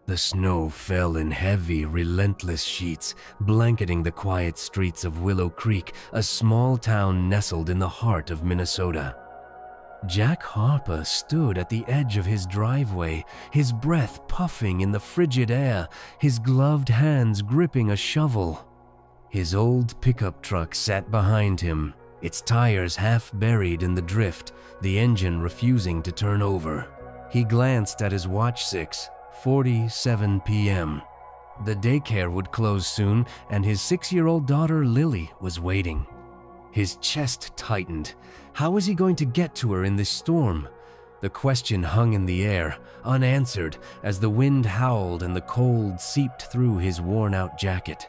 The snow fell in heavy, relentless sheets, blanketing the quiet streets of Willow Creek, a small town nestled in the heart of Minnesota. Jack Harper stood at the edge of his driveway, his breath puffing in the frigid air, his gloved hands gripping a shovel. His old pickup truck sat behind him, its tires half buried in the drift, the engine refusing to turn over. He glanced at his watch. 6:47 p.m. The daycare would close soon, and his 6-year-old daughter Lily was waiting. His chest tightened. How was he going to get to her in this storm? The question hung in the air, unanswered, as the wind howled and the cold seeped through his worn-out jacket.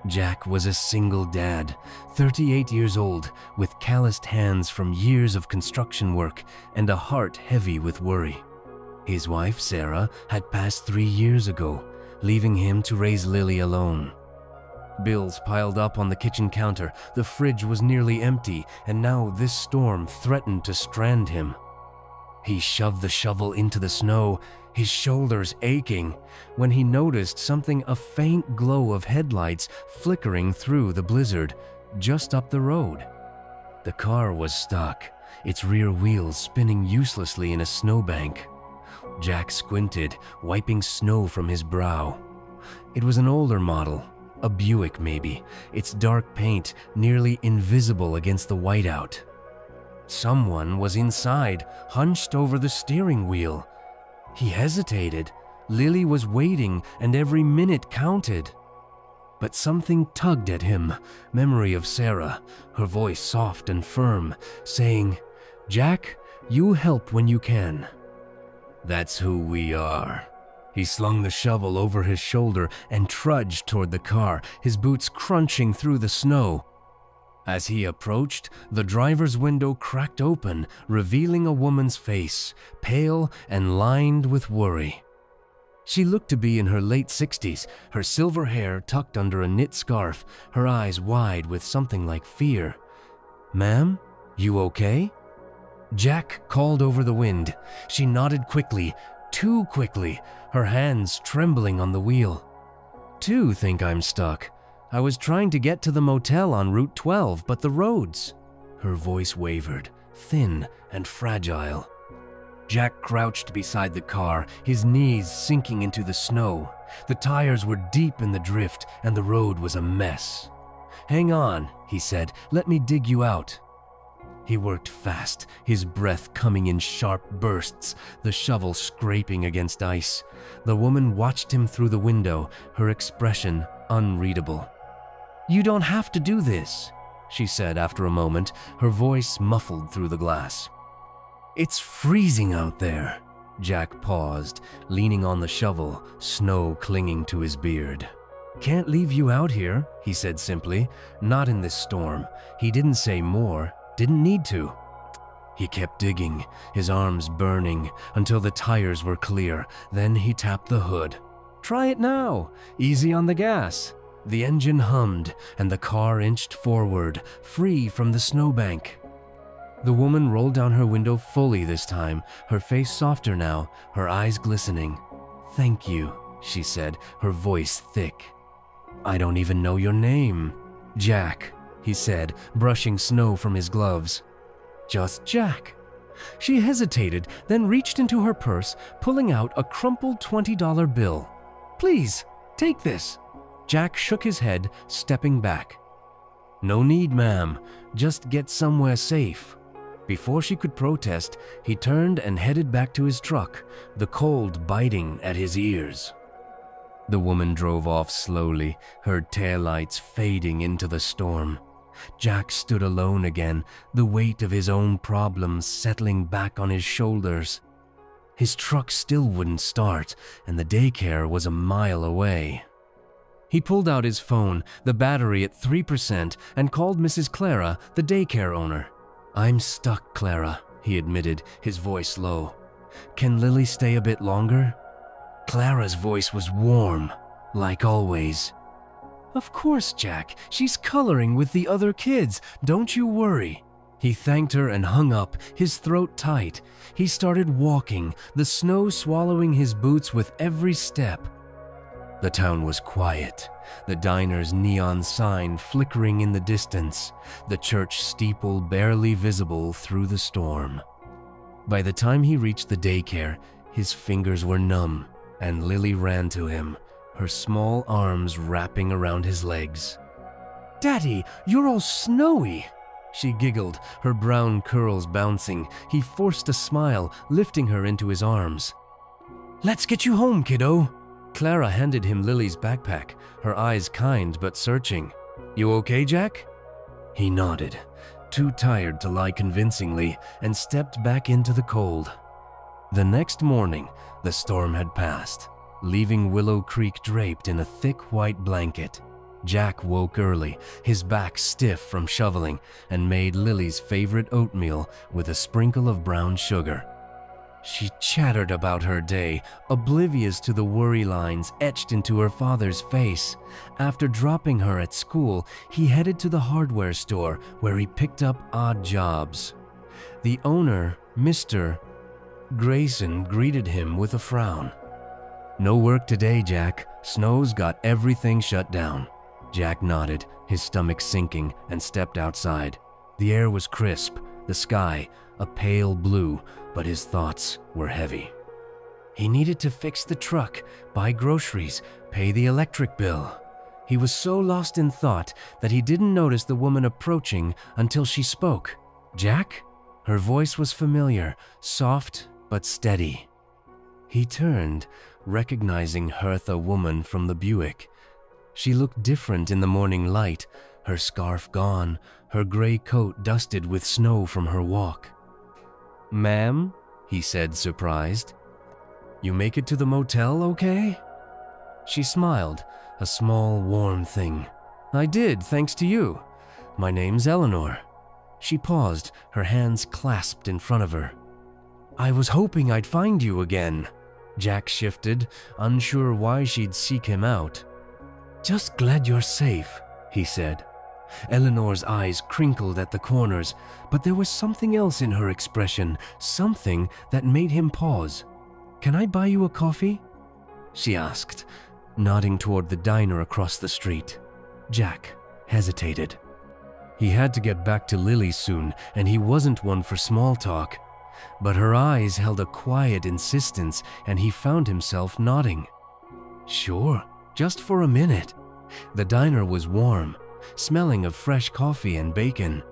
Jack was a single dad, 38 years old, with calloused hands from years of construction work and a heart heavy with worry. His wife, Sarah, had passed 3 years ago, leaving him to raise Lily alone. Bills piled up on the kitchen counter, the fridge was nearly empty, and now this storm threatened to strand him. He shoved the shovel into the snow, his shoulders aching, when he noticed something, a faint glow of headlights flickering through the blizzard, just up the road. The car was stuck, its rear wheels spinning uselessly in a snowbank. Jack squinted, wiping snow from his brow. It was an older model, a Buick maybe, its dark paint nearly invisible against the whiteout. Someone was inside, hunched over the steering wheel. He hesitated. Lily was waiting, and every minute counted. But something tugged at him, memory of Sarah, her voice soft and firm, saying, "Jack, you help when you can." That's who we are. He slung the shovel over his shoulder and trudged toward the car, his boots crunching through the snow. As he approached, the driver's window cracked open, revealing a woman's face, pale and lined with worry. She looked to be in her late 60s, her silver hair tucked under a knit scarf, her eyes wide with something like fear. "Ma'am, you okay?" Jack called over the wind. She nodded quickly, too quickly, her hands trembling on the wheel. "Two think I'm stuck. I was trying to get to the motel on Route 12, but the roads..." Her voice wavered, thin and fragile. Jack crouched beside the car, his knees sinking into the snow. The tires were deep in the drift, and the road was a mess. "Hang on," he said, "let me dig you out." He worked fast, his breath coming in sharp bursts, the shovel scraping against ice. The woman watched him through the window, her expression unreadable. "You don't have to do this," she said after a moment, her voice muffled through the glass. "It's freezing out there." Jack paused, leaning on the shovel, snow clinging to his beard. "Can't leave you out here," he said simply. "Not in this storm." He didn't say more. Didn't need to. He kept digging, his arms burning, until the tires were clear. Then he tapped the hood. "Try it now. Easy on the gas." The engine hummed, and the car inched forward, free from the snowbank. The woman rolled down her window fully this time, her face softer now, her eyes glistening. "Thank you," she said, her voice thick. "I don't even know your name." "Jack," he said, brushing snow from his gloves. "Just Jack." She hesitated, then reached into her purse, pulling out a crumpled $20 bill. "Please, take this." Jack shook his head, stepping back. "No need, ma'am. Just get somewhere safe." Before she could protest, he turned and headed back to his truck, the cold biting at his ears. The woman drove off slowly, her taillights fading into the storm. Jack stood alone again, the weight of his own problems settling back on his shoulders. His truck still wouldn't start, and the daycare was a mile away. He pulled out his phone, the battery at 3%, and called Mrs. Clara, the daycare owner. "I'm stuck, Clara," he admitted, his voice low. "Can Lily stay a bit longer?" Clara's voice was warm, like always. "Of course, Jack. She's coloring with the other kids. Don't you worry." He thanked her and hung up, his throat tight. He started walking, the snow swallowing his boots with every step. The town was quiet, the diner's neon sign flickering in the distance, the church steeple barely visible through the storm. By the time he reached the daycare, his fingers were numb, and Lily ran to him, her small arms wrapping around his legs. "Daddy, you're all snowy!" She giggled, her brown curls bouncing. He forced a smile, lifting her into his arms. "Let's get you home, kiddo." Clara handed him Lily's backpack, her eyes kind but searching. "You okay, Jack?" He nodded, too tired to lie convincingly, and stepped back into the cold. The next morning, the storm had passed, leaving Willow Creek draped in a thick white blanket. Jack woke early, his back stiff from shoveling, and made Lily's favorite oatmeal with a sprinkle of brown sugar. She chattered about her day, oblivious to the worry lines etched into her father's face. After dropping her at school, he headed to the hardware store where he picked up odd jobs. The owner, Mr. Grayson, greeted him with a frown. "No work today, Jack. Snow's got everything shut down." Jack nodded, his stomach sinking, and stepped outside. The air was crisp, the sky a pale blue, but his thoughts were heavy. He needed to fix the truck, buy groceries, pay the electric bill. He was so lost in thought that he didn't notice the woman approaching until she spoke. "Jack?" Her voice was familiar, soft but steady. He turned, recognizing Hertha woman from the Buick. She looked different in the morning light, her scarf gone, her gray coat dusted with snow from her walk. "Ma'am?" he said, surprised. "You make it to the motel okay?" She smiled, a small, warm thing. "I did, thanks to you. My name's Eleanor." She paused, her hands clasped in front of her. "I was hoping I'd find you again." Jack shifted, unsure why she'd seek him out. "Just glad you're safe," he said. Eleanor's eyes crinkled at the corners, but there was something else in her expression, something that made him pause. "Can I buy you a coffee?" she asked, nodding toward the diner across the street. Jack hesitated. He had to get back to Lily soon, and he wasn't one for small talk. But her eyes held a quiet insistence, and he found himself nodding. "Sure, just for a minute." The diner was warm, smelling of fresh coffee and bacon.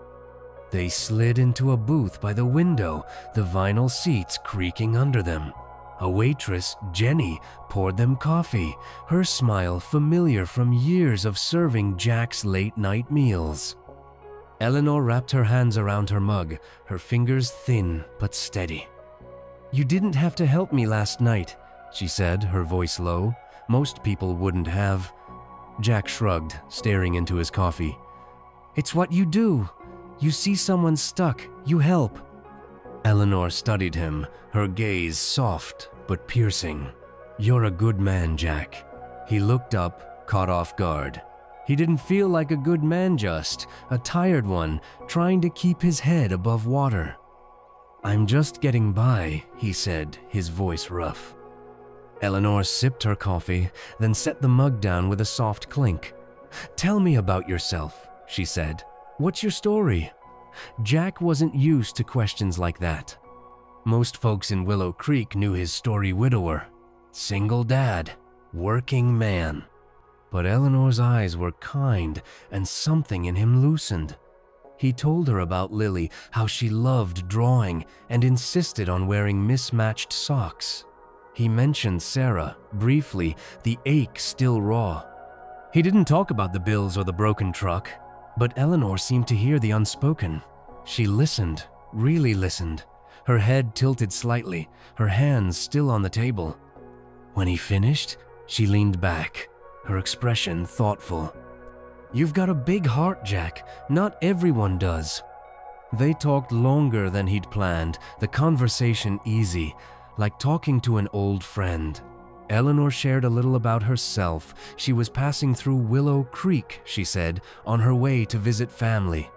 They slid into a booth by the window, the vinyl seats creaking under them. A waitress, Jenny, poured them coffee, her smile familiar from years of serving Jack's late-night meals. Eleanor wrapped her hands around her mug, her fingers thin but steady. "You didn't have to help me last night," she said, her voice low. "Most people wouldn't have." Jack shrugged, staring into his coffee. "It's what you do. You see someone stuck, you help." Eleanor studied him, her gaze soft but piercing. "You're a good man, Jack." He looked up, caught off guard. He didn't feel like a good man, just a tired one, trying to keep his head above water. "I'm just getting by," he said, his voice rough. Eleanor sipped her coffee, then set the mug down with a soft clink. "Tell me about yourself," she said. "What's your story?" Jack wasn't used to questions like that. Most folks in Willow Creek knew his story widower, single dad, working man. But Eleanor's eyes were kind, and something in him loosened. He told her about Lily, how she loved drawing and insisted on wearing mismatched socks. He mentioned Sarah, briefly, the ache still raw. He didn't talk about the bills or the broken truck, but Eleanor seemed to hear the unspoken. She listened, really listened, her head tilted slightly, her hands still on the table. When he finished, she leaned back, her expression thoughtful. "You've got a big heart, Jack. Not everyone does." They talked longer than he'd planned, the conversation easy, like talking to an old friend. Eleanor shared a little about herself. She was passing through Willow Creek, she said, on her way to visit family.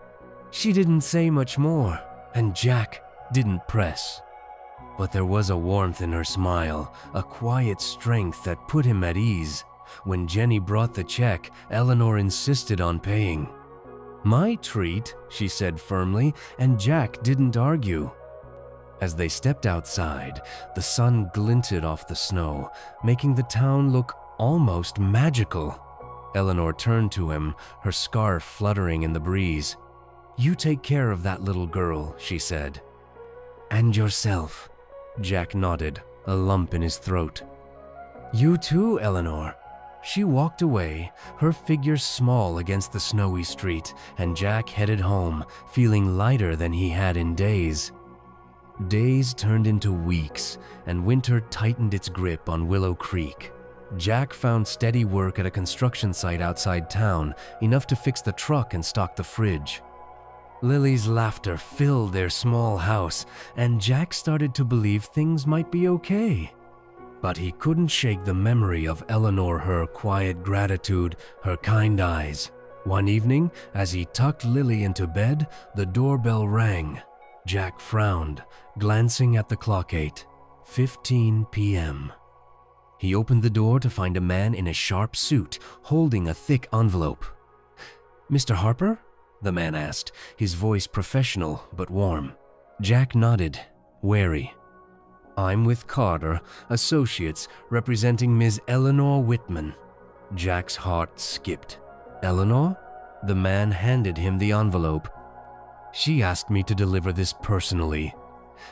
She didn't say much more, and Jack didn't press. But there was a warmth in her smile, a quiet strength that put him at ease. When Jenny brought the check, Eleanor insisted on paying. "My treat," she said firmly, and Jack didn't argue. As they stepped outside, the sun glinted off the snow, making the town look almost magical. Eleanor turned to him, her scarf fluttering in the breeze. "You take care of that little girl," she said. "And yourself." Jack nodded, a lump in his throat. "You too, Eleanor." She walked away, her figure small against the snowy street, and Jack headed home, feeling lighter than he had in days. Days turned into weeks, and winter tightened its grip on Willow Creek. Jack found steady work at a construction site outside town, enough to fix the truck and stock the fridge. Lily's laughter filled their small house, and Jack started to believe things might be okay. But he couldn't shake the memory of Eleanor, her quiet gratitude, her kind eyes. One evening, as he tucked Lily into bed, the doorbell rang. Jack frowned, glancing at the clock. 8:15 p.m. He opened the door to find a man in a sharp suit, holding a thick envelope. "Mr. Harper?" the man asked, his voice professional but warm. Jack nodded, wary. "I'm with Carter, Associates, representing Ms. Eleanor Whitman." Jack's heart skipped. "Eleanor?" The man handed him the envelope. "She asked me to deliver this personally."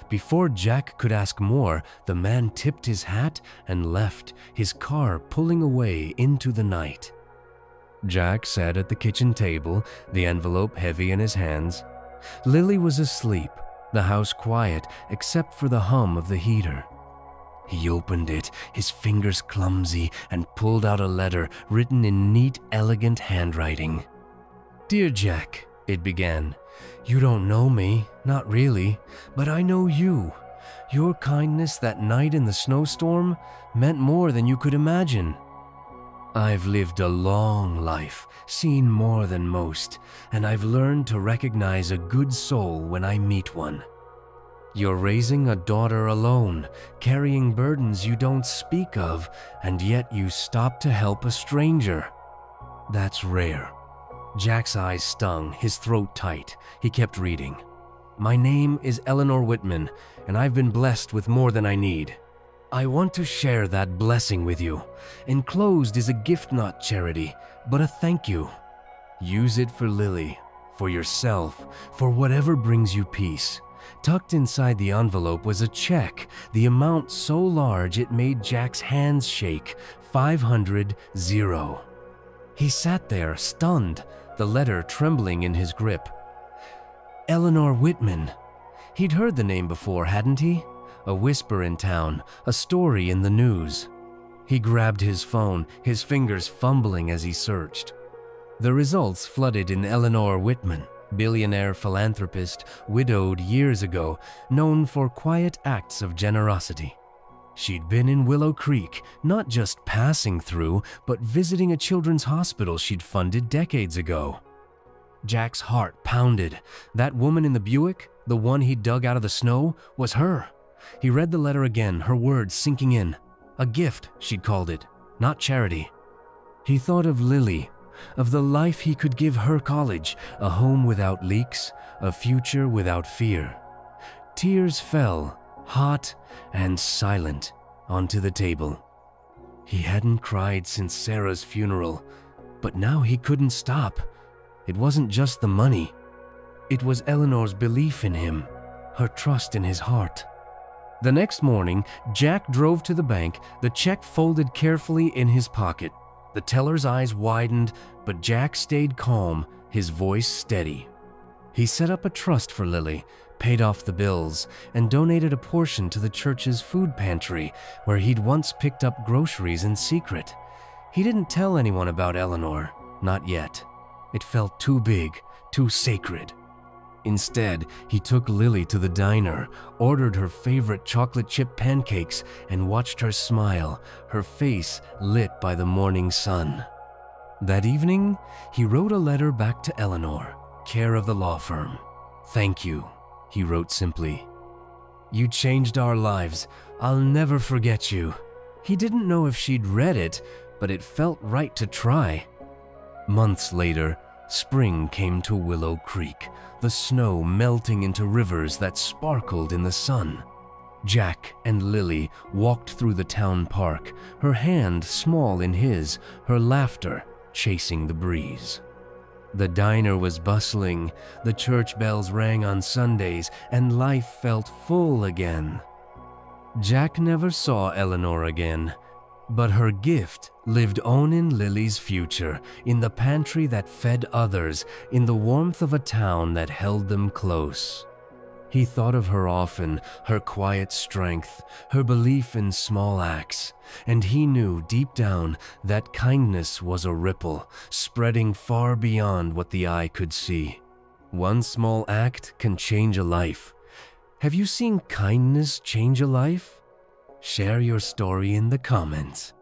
Before Jack could ask more, the man tipped his hat and left, his car pulling away into the night. Jack sat at the kitchen table, the envelope heavy in his hands. Lily was asleep, the house quiet except for the hum of the heater. He opened it, his fingers clumsy, and pulled out a letter written in neat, elegant handwriting. "Dear Jack," it began, "you don't know me, not really, but I know you. Your kindness that night in the snowstorm meant more than you could imagine. I've lived a long life, seen more than most, and I've learned to recognize a good soul when I meet one. You're raising a daughter alone, carrying burdens you don't speak of, and yet you stop to help a stranger. That's rare." Jack's eyes stung, his throat tight. He kept reading. "My name is Eleanor Whitman, and I've been blessed with more than I need. I want to share that blessing with you. Enclosed is a gift, not charity, but a thank you. Use it for Lily, for yourself, for whatever brings you peace." Tucked inside the envelope was a check, the amount so large it made Jack's hands shake. 500. He sat there, stunned, the letter trembling in his grip. Eleanor Whitman. He'd heard the name before, hadn't he? A whisper in town, a story in the news. He grabbed his phone, his fingers fumbling as he searched. The results flooded in Eleanor Whitman, billionaire philanthropist, widowed years ago, known for quiet acts of generosity. She'd been in Willow Creek, not just passing through, but visiting a children's hospital she'd funded decades ago. Jack's heart pounded. That woman in the Buick, the one he dug out of the snow, was her. He read the letter again, her words sinking in. A gift, she'd called it, not charity. He thought of Lily, of the life he could give her college, a home without leaks, a future without fear. Tears fell, hot and silent, onto the table. He hadn't cried since Sarah's funeral, but now he couldn't stop. It wasn't just the money. It was Eleanor's belief in him, her trust in his heart. The next morning, Jack drove to the bank, the check folded carefully in his pocket. The teller's eyes widened, but Jack stayed calm, his voice steady. He set up a trust for Lily, paid off the bills, and donated a portion to the church's food pantry, where he'd once picked up groceries in secret. He didn't tell anyone about Eleanor, not yet. It felt too big, too sacred. Instead, he took Lily to the diner, ordered her favorite chocolate chip pancakes, and watched her smile, her face lit by the morning sun. That evening, he wrote a letter back to Eleanor. take care of the law firm. Thank you," he wrote simply. "You changed our lives. I'll never forget you." He didn't know if she'd read it, but it felt right to try. Months later, spring came to Willow Creek, the snow melting into rivers that sparkled in the sun. Jack and Lily walked through the town park, her hand small in his, her laughter chasing the breeze. The diner was bustling, the church bells rang on Sundays, and life felt full again. Jack never saw Eleanor again, but her gift lived on in Lily's future, in the pantry that fed others, in the warmth of a town that held them close. He thought of her often, her quiet strength, her belief in small acts, and he knew deep down that kindness was a ripple, spreading far beyond what the eye could see. One small act can change a life. Have you seen kindness change a life? Share your story in the comments.